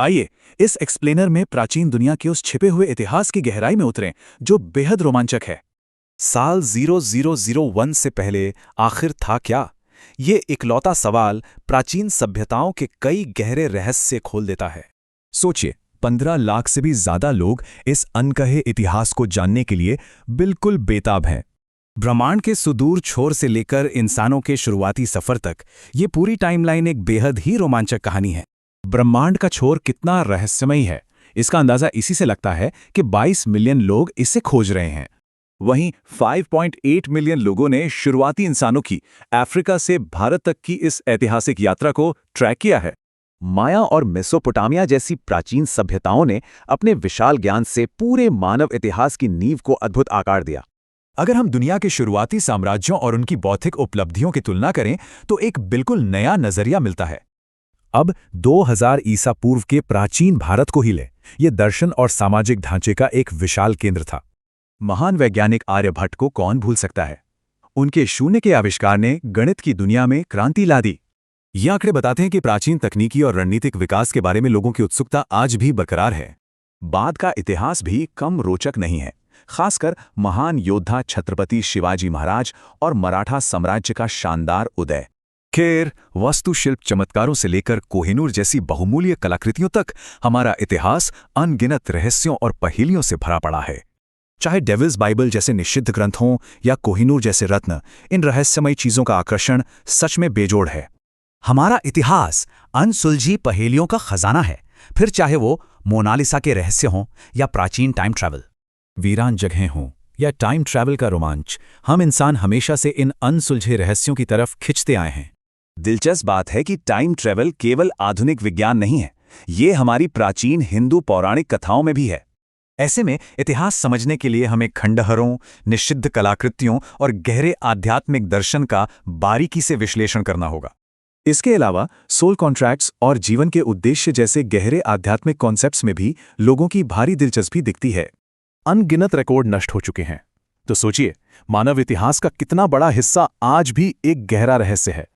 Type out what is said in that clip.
आइए इस एक्सप्लेनर में प्राचीन दुनिया के उस छिपे हुए इतिहास की गहराई में उतरें जो बेहद रोमांचक है। साल 0001 से पहले आखिर था क्या? ये इकलौता सवाल प्राचीन सभ्यताओं के कई गहरे रहस्य खोल देता है। सोचिए, 15 लाख से भी ज्यादा लोग इस अनकहे इतिहास को जानने के लिए बिल्कुल बेताब हैं। ब्रह्मांड के सुदूर छोर से लेकर इंसानों के शुरुआती सफर तक ये पूरी टाइमलाइन एक बेहद ही रोमांचक कहानी है। ब्रह्मांड का छोर कितना रहस्यमयी है, इसका अंदाजा इसी से लगता है कि 22 मिलियन लोग इसे खोज रहे हैं। वहीं 5.8 मिलियन लोगों ने शुरुआती इंसानों की अफ्रीका से भारत तक की इस ऐतिहासिक यात्रा को ट्रैक किया है। माया और मेसोपोटामिया जैसी प्राचीन सभ्यताओं ने अपने विशाल ज्ञान से पूरे मानव इतिहास की नींव को अद्भुत आकार दिया। अगर हम दुनिया के शुरुआती साम्राज्यों और उनकी बौद्धिक उपलब्धियों की तुलना करें तो एक बिल्कुल नया नजरिया मिलता है। अब 2000 ईसा पूर्व के प्राचीन भारत को ही ले, ये दर्शन और सामाजिक ढांचे का एक विशाल केंद्र था। महान वैज्ञानिक आर्यभट्ट को कौन भूल सकता है। उनके शून्य के आविष्कार ने गणित की दुनिया में क्रांति ला दी। ये आंकड़े बताते हैं कि प्राचीन तकनीकी और रणनीतिक विकास के बारे में लोगों की उत्सुकता आज भी बरकरार है। बाद का इतिहास भी कम रोचक नहीं है, खासकर महान योद्धा छत्रपति शिवाजी महाराज और मराठा साम्राज्य का शानदार उदय। खैर, वास्तुशिल्प चमत्कारों से लेकर कोहिनूर जैसी बहुमूल्य कलाकृतियों तक हमारा इतिहास अनगिनत रहस्यों और पहेलियों से भरा पड़ा है। चाहे डेविल्स बाइबल जैसे निषिद्ध ग्रंथ हों या कोहिनूर जैसे रत्न, इन रहस्यमयी चीजों का आकर्षण सच में बेजोड़ है। हमारा इतिहास अनसुलझी पहेलियों का खजाना है, फिर चाहे वो मोनालिसा के रहस्य हों या प्राचीन टाइम ट्रैवल, वीरान जगहें हों या टाइम ट्रैवल का रोमांच, हम इंसान हमेशा से इन अनसुलझे रहस्यों की तरफ खिंचते आए हैं। दिलचस्प बात है कि टाइम ट्रैवल केवल आधुनिक विज्ञान नहीं है, ये हमारी प्राचीन हिंदू पौराणिक कथाओं में भी है। ऐसे में इतिहास समझने के लिए हमें खंडहरों, निषिद्ध कलाकृतियों और गहरे आध्यात्मिक दर्शन का बारीकी से विश्लेषण करना होगा। इसके अलावा सोल कॉन्ट्रैक्ट्स और जीवन के उद्देश्य जैसे गहरे आध्यात्मिक कॉन्सेप्ट्स में भी लोगों की भारी दिलचस्पी दिखती है। अनगिनत रिकॉर्ड नष्ट हो चुके हैं, तो सोचिए, मानव इतिहास का कितना बड़ा हिस्सा आज भी एक गहरा रहस्य है।